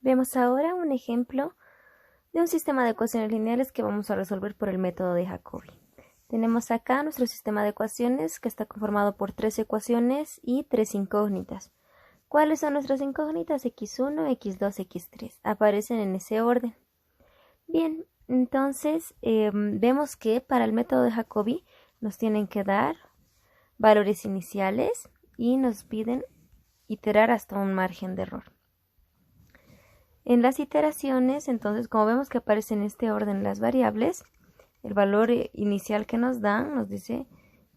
Vemos ahora un ejemplo de un sistema de ecuaciones lineales que vamos a resolver por el método de Jacobi. Tenemos acá nuestro sistema de ecuaciones que está conformado por 3 ecuaciones y 3 incógnitas. ¿Cuáles son nuestras incógnitas? X1, X2, X3. Aparecen en ese orden. Bien, entonces vemos que para el método de Jacobi nos tienen que dar valores iniciales y nos piden iterar hasta un margen de error. En las iteraciones, entonces, como vemos que aparecen en este orden las variables, el valor inicial que nos dan nos dice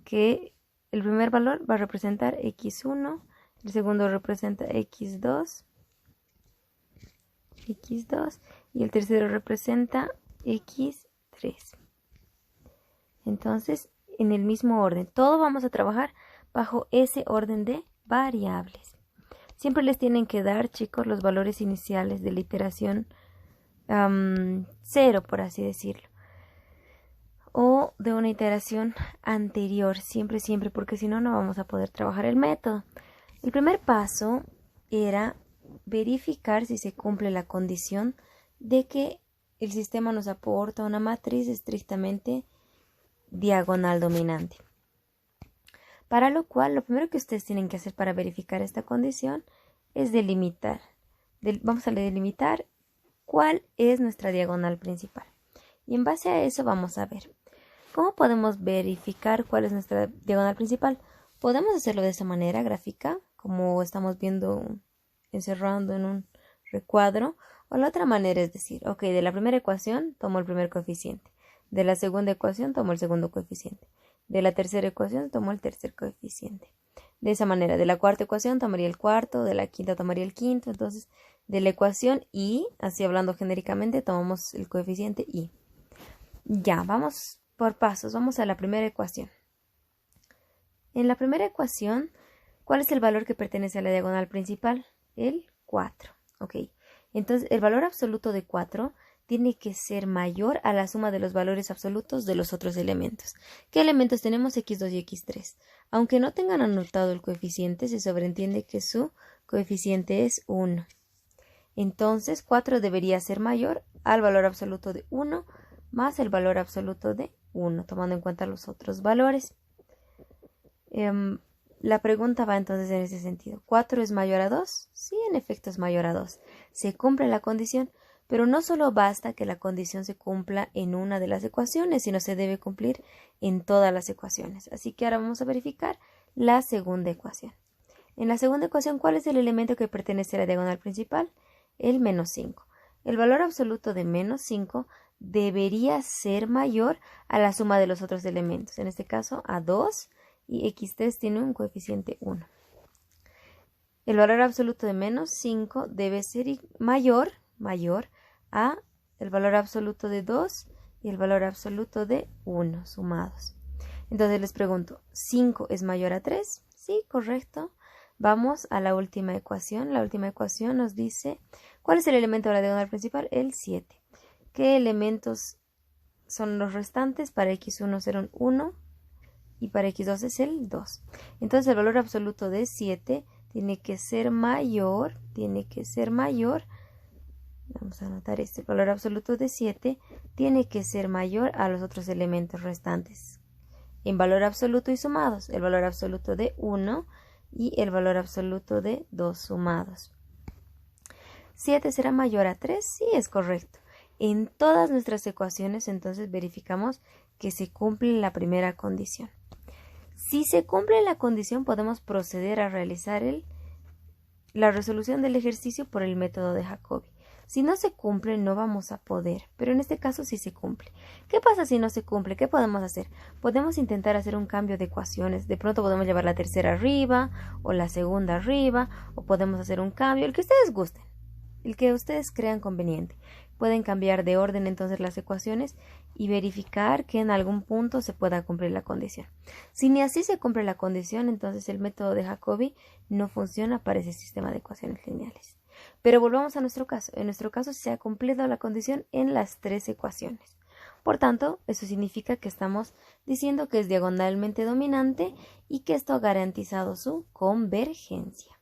que el primer valor va a representar x1, el segundo representa x2 y el tercero representa x3. Entonces, en el mismo orden, todo vamos a trabajar bajo ese orden de variables. Siempre les tienen que dar, chicos, los valores iniciales de la iteración 0, por así decirlo. O de una iteración anterior, siempre, porque si no, no vamos a poder trabajar el método. El primer paso era verificar si se cumple la condición de que el sistema nos aporta una matriz estrictamente diagonal dominante. Para lo cual, lo primero que ustedes tienen que hacer para verificar esta condición es delimitar. Vamos a delimitar cuál es nuestra diagonal principal. Y en base a eso vamos a ver cómo podemos verificar cuál es nuestra diagonal principal. Podemos hacerlo de esta manera gráfica, como estamos viendo encerrando en un recuadro. O la otra manera es decir, ok, de la primera ecuación tomo el primer coeficiente. De la segunda ecuación tomo el segundo coeficiente. De la tercera ecuación tomo el tercer coeficiente. De esa manera, de la cuarta ecuación tomaría el cuarto, de la quinta tomaría el quinto. Entonces, de la ecuación y, así hablando genéricamente, tomamos el coeficiente y. Ya, vamos por pasos. Vamos a la primera ecuación. En la primera ecuación, ¿cuál es el valor que pertenece a la diagonal principal? El 4. Ok. Entonces, el valor absoluto de 4 tiene que ser mayor a la suma de los valores absolutos de los otros elementos. ¿Qué elementos tenemos? X2 y X3. Aunque no tengan anotado el coeficiente, se sobreentiende que su coeficiente es 1. Entonces, 4 debería ser mayor al valor absoluto de 1 más el valor absoluto de 1, tomando en cuenta los otros valores. La pregunta va entonces en ese sentido. ¿4 es mayor a 2? Sí, en efecto es mayor a 2. Se cumple la condición. Pero no solo basta que la condición se cumpla en una de las ecuaciones, sino se debe cumplir en todas las ecuaciones. Así que ahora vamos a verificar la segunda ecuación. En la segunda ecuación, ¿cuál es el elemento que pertenece a la diagonal principal? El menos 5. El valor absoluto de menos 5 debería ser mayor a la suma de los otros elementos. En este caso, a 2 y x3 tiene un coeficiente 1. El valor absoluto de menos 5 debe ser mayor a el valor absoluto de 2 y el valor absoluto de 1 sumados. Entonces les pregunto, ¿5 es mayor a 3? Sí, correcto. Vamos a la última ecuación. La última ecuación nos dice, ¿cuál es el elemento de la diagonal principal? El 7. ¿Qué elementos son los restantes? Para x1 será un 1 y para x2 es el 2. Entonces el valor absoluto de 7 tiene que ser mayor, vamos a anotar este valor absoluto de 7, tiene que ser mayor a los otros elementos restantes. En valor absoluto y sumados, el valor absoluto de 1 y el valor absoluto de 2 sumados. 7 será mayor a 3, sí es correcto. En todas nuestras ecuaciones entonces verificamos que se cumple la primera condición. Si se cumple la condición podemos proceder a realizar la resolución del ejercicio por el método de Jacobi. Si no se cumple, no vamos a poder, pero en este caso sí se cumple. ¿Qué pasa si no se cumple? ¿Qué podemos hacer? Podemos intentar hacer un cambio de ecuaciones. De pronto podemos llevar la tercera arriba o la segunda arriba, o podemos hacer un cambio, el que ustedes gusten, el que ustedes crean conveniente. Pueden cambiar de orden entonces las ecuaciones y verificar que en algún punto se pueda cumplir la condición. Si ni así se cumple la condición, entonces el método de Jacobi no funciona para ese sistema de ecuaciones lineales. Pero volvamos a nuestro caso. En nuestro caso se ha cumplido la condición en las 3 ecuaciones. Por tanto, eso significa que estamos diciendo que es diagonalmente dominante y que esto ha garantizado su convergencia.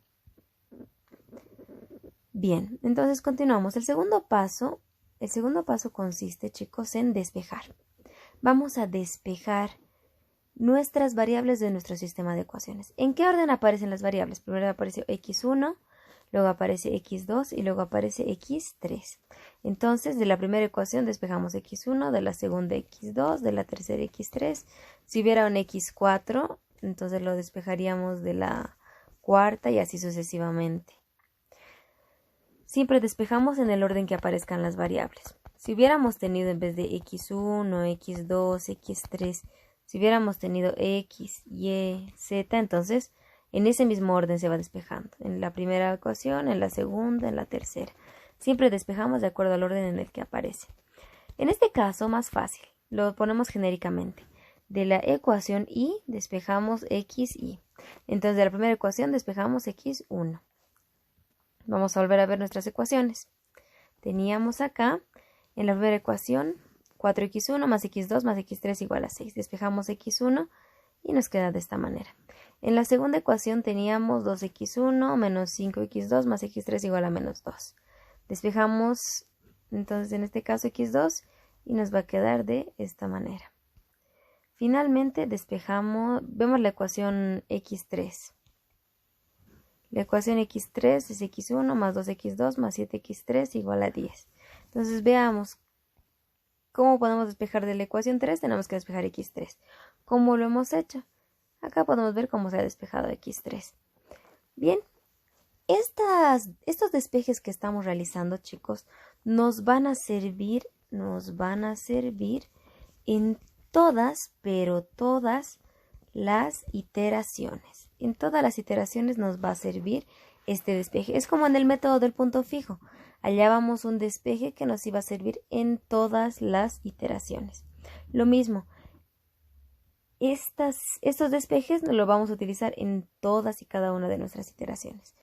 Bien, entonces continuamos. El segundo paso consiste, chicos, en despejar. Vamos a despejar nuestras variables de nuestro sistema de ecuaciones. ¿En qué orden aparecen las variables? Primero aparece x1, luego aparece x2 y luego aparece x3. Entonces, de la primera ecuación despejamos x1, de la segunda x2, de la tercera x3. Si hubiera un x4, entonces lo despejaríamos de la cuarta y así sucesivamente. Siempre despejamos en el orden que aparezcan las variables. Si hubiéramos tenido en vez de x1, x2, x3, si hubiéramos tenido x, y, z, entonces en ese mismo orden se va despejando. En la primera ecuación, en la segunda, en la tercera. Siempre despejamos de acuerdo al orden en el que aparece. En este caso, más fácil, lo ponemos genéricamente. De la ecuación y despejamos x, y. Entonces de la primera ecuación despejamos x1. Vamos a volver a ver nuestras ecuaciones. Teníamos acá, en la primera ecuación, 4x1 más x2 más x3 igual a 6. Despejamos x1 y nos queda de esta manera. En la segunda ecuación teníamos 2x1 menos 5x2 más x3 igual a menos 2. Despejamos, entonces en este caso x2 y nos va a quedar de esta manera. Finalmente despejamos, vemos la ecuación x3. La ecuación x3 es x1 más 2x2 más 7x3 igual a 10. Entonces veamos cómo podemos despejar de la ecuación 3. Tenemos que despejar x3. ¿Cómo lo hemos hecho? Acá podemos ver cómo se ha despejado x3. Bien, estos despejes que estamos realizando, chicos, nos van a servir en todas, pero todas las iteraciones. En todas las iteraciones nos va a servir este despeje. Es como en el método del punto fijo. Hallábamos un despeje que nos iba a servir en todas las iteraciones. Lo mismo, estos despejes nos los vamos a utilizar en todas y cada una de nuestras iteraciones.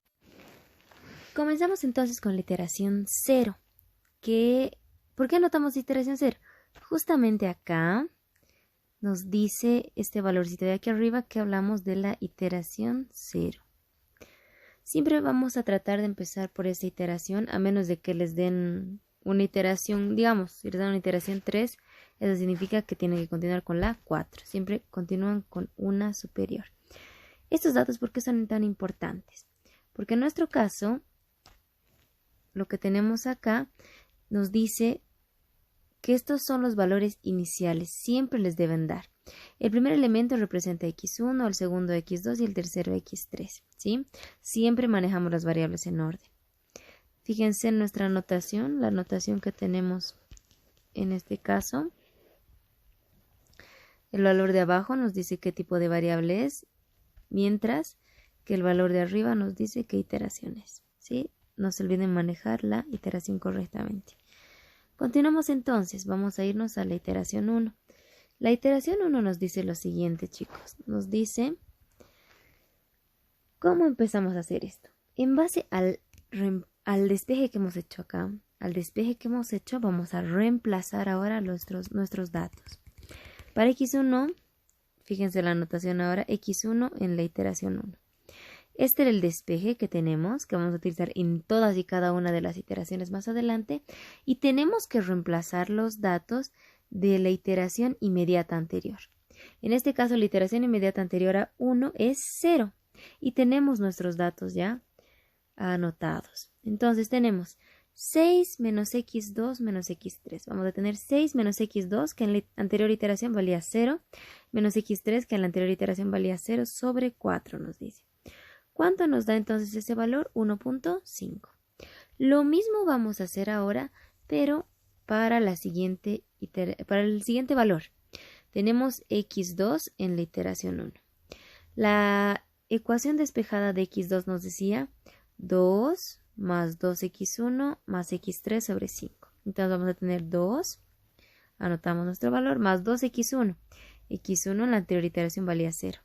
Comenzamos entonces con la iteración 0. ¿Por qué anotamos iteración 0? Justamente acá nos dice este valorcito de aquí arriba que hablamos de la iteración 0. Siempre vamos a tratar de empezar por esta iteración, a menos de que les den una iteración, digamos, si les dan una iteración 3, eso significa que tienen que continuar con la 4. Siempre continúan con una superior. Estos datos, ¿por qué son tan importantes? Porque en nuestro caso, lo que tenemos acá nos dice que estos son los valores iniciales, siempre les deben dar. El primer elemento representa x1, el segundo x2 y el tercero x3, ¿sí? Siempre manejamos las variables en orden. Fíjense en nuestra notación, la notación que tenemos en este caso. El valor de abajo nos dice qué tipo de variable es, mientras que el valor de arriba nos dice qué iteración es, ¿sí? No se olviden manejar la iteración correctamente. Continuamos entonces, vamos a irnos a la iteración 1. La iteración 1 nos dice lo siguiente, chicos. Nos dice, ¿cómo empezamos a hacer esto? En base al despeje que hemos hecho acá, vamos a reemplazar ahora nuestros datos. Para x1, fíjense la anotación ahora, x1 en la iteración 1. Este era el despeje que tenemos, que vamos a utilizar en todas y cada una de las iteraciones más adelante. Y tenemos que reemplazar los datos de la iteración inmediata anterior. En este caso, la iteración inmediata anterior a 1 es 0. Y tenemos nuestros datos ya anotados. Entonces tenemos 6 menos x2 menos x3. Vamos a tener 6 menos x2, que en la anterior iteración valía 0, menos x3, que en la anterior iteración valía 0, sobre 4 nos dice. ¿Cuánto nos da entonces ese valor? 1.5. Lo mismo vamos a hacer ahora, pero para el siguiente valor. Tenemos x2 en la iteración 1. La ecuación despejada de x2 nos decía 2 más 2x1 más x3 sobre 5. Entonces vamos a tener 2, anotamos nuestro valor, más 2x1. x1 en la anterior iteración valía 0.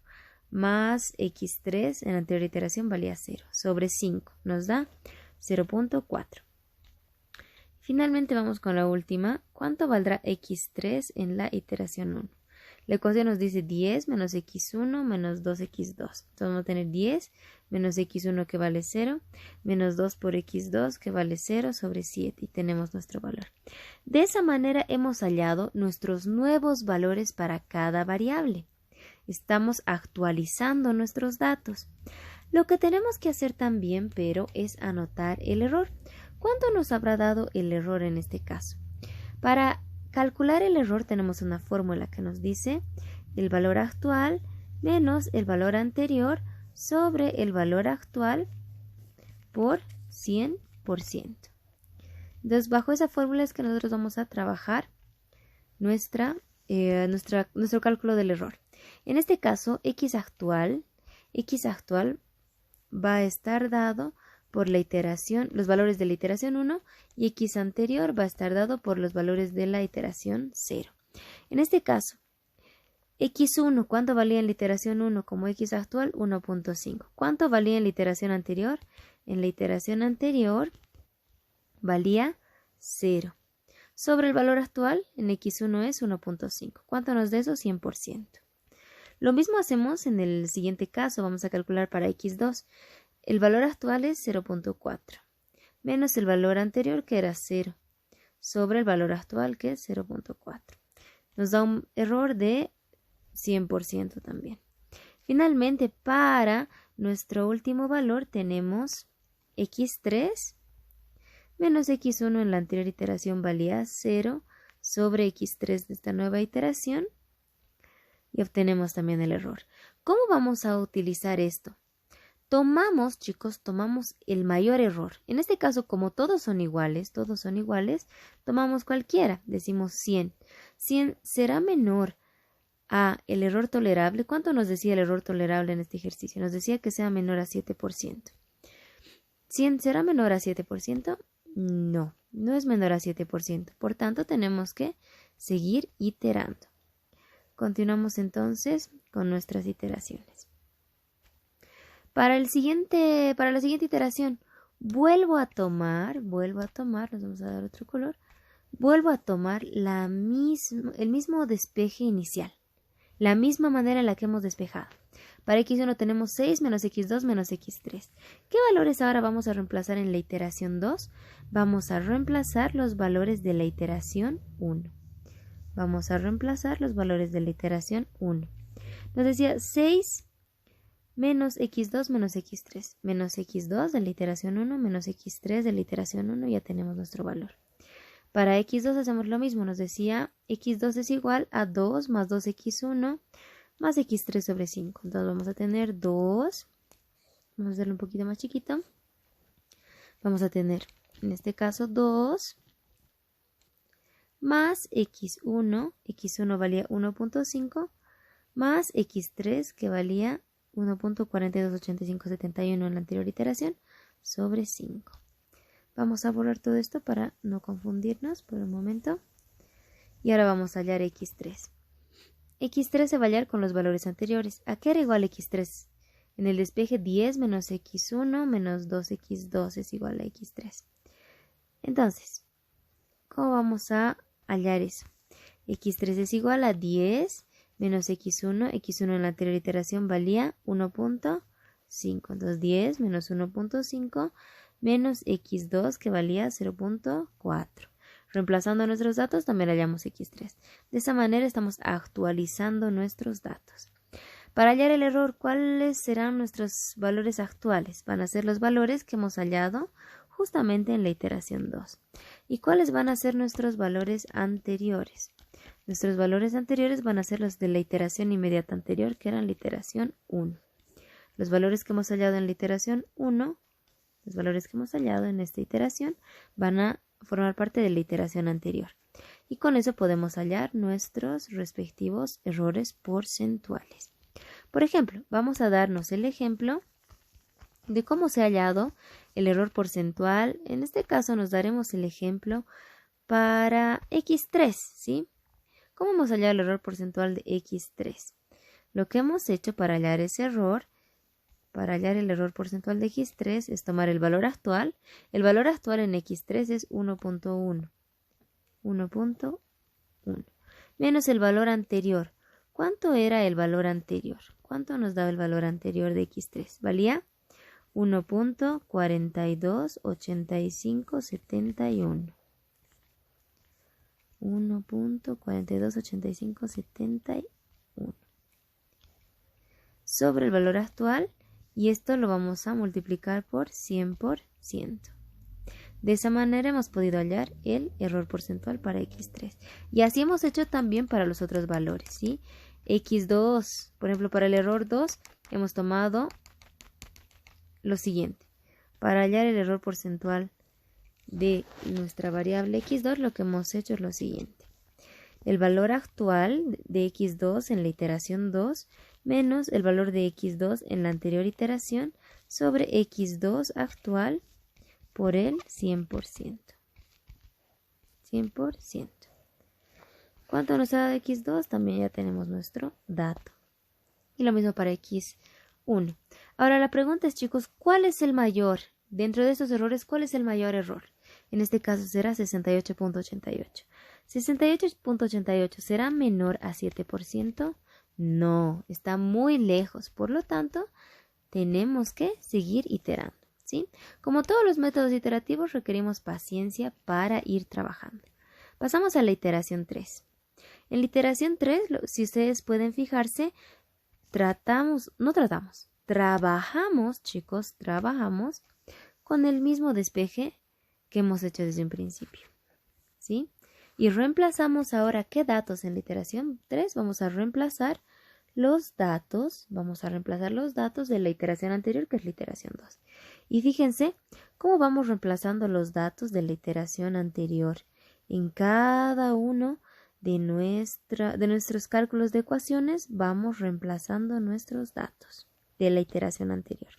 Más x3 en la anterior iteración valía 0. Sobre 5 nos da 0.4. Finalmente vamos con la última. ¿Cuánto valdrá x3 en la iteración 1? La ecuación nos dice 10 menos x1 menos 2x2. Entonces vamos a tener 10 menos x1 que vale 0, menos 2 por x2 que vale 0 sobre 7 y tenemos nuestro valor. De esa manera hemos hallado nuestros nuevos valores para cada variable. Estamos actualizando nuestros datos. Lo que tenemos que hacer también, pero, es anotar el error. ¿Cuánto nos habrá dado el error en este caso? Para calcular el error tenemos una fórmula que nos dice el valor actual menos el valor anterior sobre el valor actual por 100%. Entonces, bajo esa fórmula es que nosotros vamos a trabajar nuestro cálculo del error. En este caso, x actual va a estar dado por la iteración, los valores de la iteración 1 y x anterior va a estar dado por los valores de la iteración 0. En este caso, x1, ¿cuánto valía en la iteración 1 como x actual? 1.5. ¿Cuánto valía en la iteración anterior? En la iteración anterior valía 0. Sobre el valor actual, en x1 es 1.5. ¿Cuánto nos da eso? 100%. Lo mismo hacemos en el siguiente caso. Vamos a calcular para x2. El valor actual es 0.4, menos el valor anterior que era 0, sobre el valor actual que es 0.4. Nos da un error de 100% también. Finalmente, para nuestro último valor tenemos x3 menos x1 en la anterior iteración valía 0 sobre x3 de esta nueva iteración y obtenemos también el error. ¿Cómo vamos a utilizar esto? Tomamos el mayor error. En este caso, como todos son iguales, tomamos cualquiera. Decimos 100. 100 será menor a el error tolerable. ¿Cuánto nos decía el error tolerable en este ejercicio? Nos decía que sea menor a 7%. ¿100 será menor a 7%? No, no es menor a 7%. Por tanto, tenemos que seguir iterando. Continuamos entonces con nuestras iteraciones. Para la siguiente iteración, vuelvo a tomar, nos vamos a dar otro color, vuelvo a tomar el mismo despeje inicial, la misma manera en la que hemos despejado. Para x1 tenemos 6 menos x2 menos x3. ¿Qué valores ahora vamos a reemplazar en la iteración 2? Vamos a reemplazar los valores de la iteración 1. Vamos a reemplazar los valores de la iteración 1. Nos decía 6 menos x2 menos x3. Menos x2 de la iteración 1 menos x3 de la iteración 1. Ya tenemos nuestro valor. Para x2 hacemos lo mismo. Nos decía x2 es igual a 2 más 2x1 más x3 sobre 5. Entonces vamos a tener 2. Vamos a hacerlo un poquito más chiquito. Vamos a tener, en este caso, 2 más x1. x1 valía 1.5 más x3 que valía 1.428571 en la anterior iteración sobre 5. Vamos a borrar todo esto para no confundirnos por un momento. Y ahora vamos a hallar x3. x3 se va a hallar con los valores anteriores. ¿A qué era igual x3? En el despeje 10 menos x1 menos 2x2 es igual a x3. Entonces, ¿cómo vamos a hallar eso? x3 es igual a 10 menos x1. x1 en la anterior iteración valía 1.5. Entonces 10 menos 1.5 menos x2 que valía 0.4. Reemplazando nuestros datos también hallamos x3. De esa manera estamos actualizando nuestros datos. Para hallar el error, ¿cuáles serán nuestros valores actuales? Van a ser los valores que hemos hallado justamente en la iteración 2. ¿Y cuáles van a ser nuestros valores anteriores? Nuestros valores anteriores van a ser los de la iteración inmediata anterior, que eran la iteración 1. Los valores que hemos hallado en la iteración 1, los valores que hemos hallado en esta iteración, van a formar parte de la iteración anterior. Y con eso podemos hallar nuestros respectivos errores porcentuales. Por ejemplo, vamos a darnos el ejemplo de cómo se ha hallado el error porcentual. En este caso nos daremos el ejemplo para x3, ¿sí? ¿Cómo hemos hallado el error porcentual de x3? Lo que hemos hecho para hallar ese error, para hallar el error porcentual de x3, es tomar el valor actual. El valor actual en x3 es 1.1. 1.1. Menos el valor anterior. ¿Cuánto era el valor anterior? ¿Cuánto nos daba el valor anterior de x3? Valía 1.428571. 1.428571 sobre el valor actual, y esto lo vamos a multiplicar por 100%. De esa manera hemos podido hallar el error porcentual para x3. Y así hemos hecho también para los otros valores, ¿sí? x2, por ejemplo, para el error 2 hemos tomado lo siguiente. Para hallar el error porcentual de nuestra variable x2, lo que hemos hecho es lo siguiente. El valor actual de x2 en la iteración 2 menos el valor de x2 en la anterior iteración sobre x2 actual por el 100%. 100%. ¿Cuánto nos da de x2? También ya tenemos nuestro dato. Y lo mismo para x1. Ahora la pregunta es, chicos, ¿cuál es el mayor? Dentro de estos errores, ¿cuál es el mayor error? En este caso será 68.88. 68.88 ¿será menor a 7%? No, está muy lejos. Por lo tanto, tenemos que seguir iterando, ¿sí? Como todos los métodos iterativos, requerimos paciencia para ir trabajando. Pasamos a la iteración 3. En la iteración 3, si ustedes pueden fijarse, trabajamos, chicos, trabajamos con el mismo despeje que hemos hecho desde un principio, ¿sí? Y reemplazamos ahora, ¿qué datos en la iteración 3? Vamos a reemplazar los datos de la iteración anterior, que es la iteración 2. Y fíjense cómo vamos reemplazando los datos de la iteración anterior en cada uno de nuestros cálculos de ecuaciones. Vamos reemplazando nuestros datos de la iteración anterior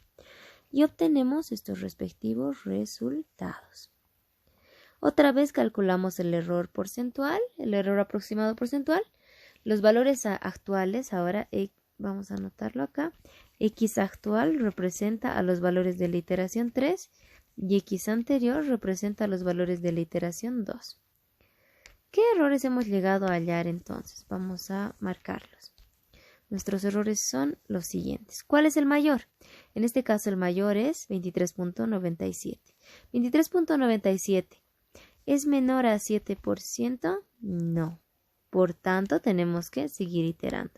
y obtenemos estos respectivos resultados. Otra vez calculamos el error porcentual, el error aproximado porcentual. Los valores actuales, ahora vamos a anotarlo acá. X actual representa a los valores de la iteración 3 y X anterior representa a los valores de la iteración 2. ¿Qué errores hemos llegado a hallar entonces? Vamos a marcarlos. Nuestros errores son los siguientes. ¿Cuál es el mayor? En este caso el mayor es 23.97. 23.97. ¿Es menor a 7%? No. Por tanto, tenemos que seguir iterando.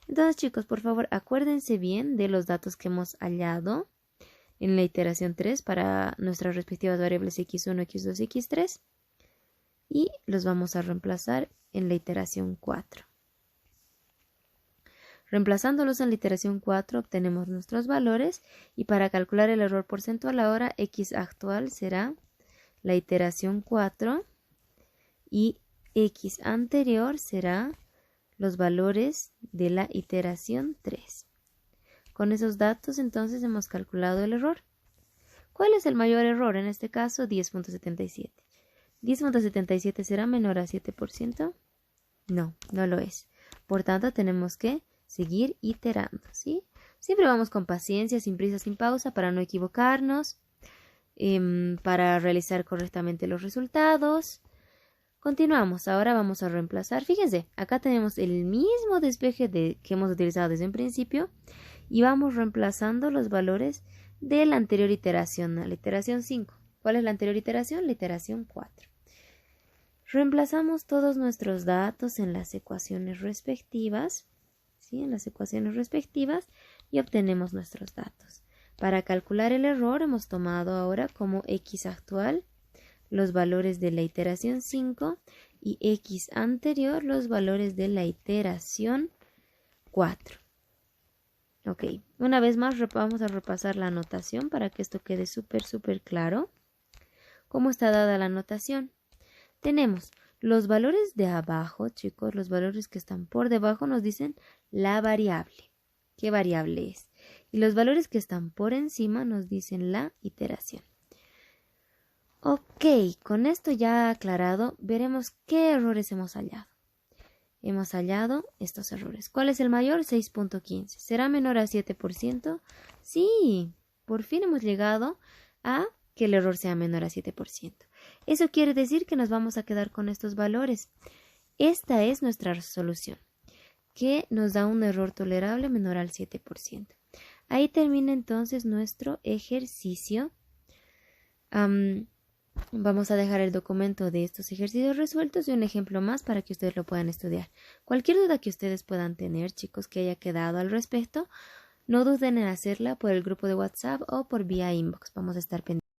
Entonces, chicos, por favor, acuérdense bien de los datos que hemos hallado en la iteración 3 para nuestras respectivas variables x1, x2 y x3. Y los vamos a reemplazar en la iteración 4. Reemplazándolos en la iteración 4 obtenemos nuestros valores, y para calcular el error porcentual ahora x actual será la iteración 4 y x anterior será los valores de la iteración 3. Con esos datos entonces hemos calculado el error. ¿Cuál es el mayor error? En este caso 10.77. ¿10.77 será menor a 7%? No, no lo es. Por tanto tenemos que seguir iterando, ¿sí? Siempre vamos con paciencia, sin prisa, sin pausa, para no equivocarnos, para realizar correctamente los resultados. Continuamos, ahora vamos a reemplazar. Fíjense, acá tenemos el mismo despeje que hemos utilizado desde un principio y vamos reemplazando los valores de la anterior iteración, la iteración 5. ¿Cuál es la anterior iteración? La iteración 4. Reemplazamos todos nuestros datos en las ecuaciones respectivas, ¿sí? En las ecuaciones respectivas, y obtenemos nuestros datos. Para calcular el error hemos tomado ahora como x actual los valores de la iteración 5 y x anterior los valores de la iteración 4. Ok, una vez más vamos a repasar la anotación para que esto quede súper claro. ¿Cómo está dada la anotación? Tenemos los valores de abajo, chicos, los valores que están por debajo nos dicen la variable. ¿Qué variable es? Y los valores que están por encima nos dicen la iteración. Ok, con esto ya aclarado, veremos qué errores hemos hallado. Hemos hallado estos errores. ¿Cuál es el mayor? 6.15. ¿Será menor a 7%? Sí, por fin hemos llegado a que el error sea menor a 7%. Eso quiere decir que nos vamos a quedar con estos valores. Esta es nuestra solución. que nos da un error tolerable menor al 7%. Ahí termina entonces nuestro ejercicio. Vamos a dejar el documento de estos ejercicios resueltos y un ejemplo más para que ustedes lo puedan estudiar. Cualquier duda que ustedes puedan tener, chicos, que haya quedado al respecto, no duden en hacerla por el grupo de WhatsApp o por vía inbox. Vamos a estar pendientes.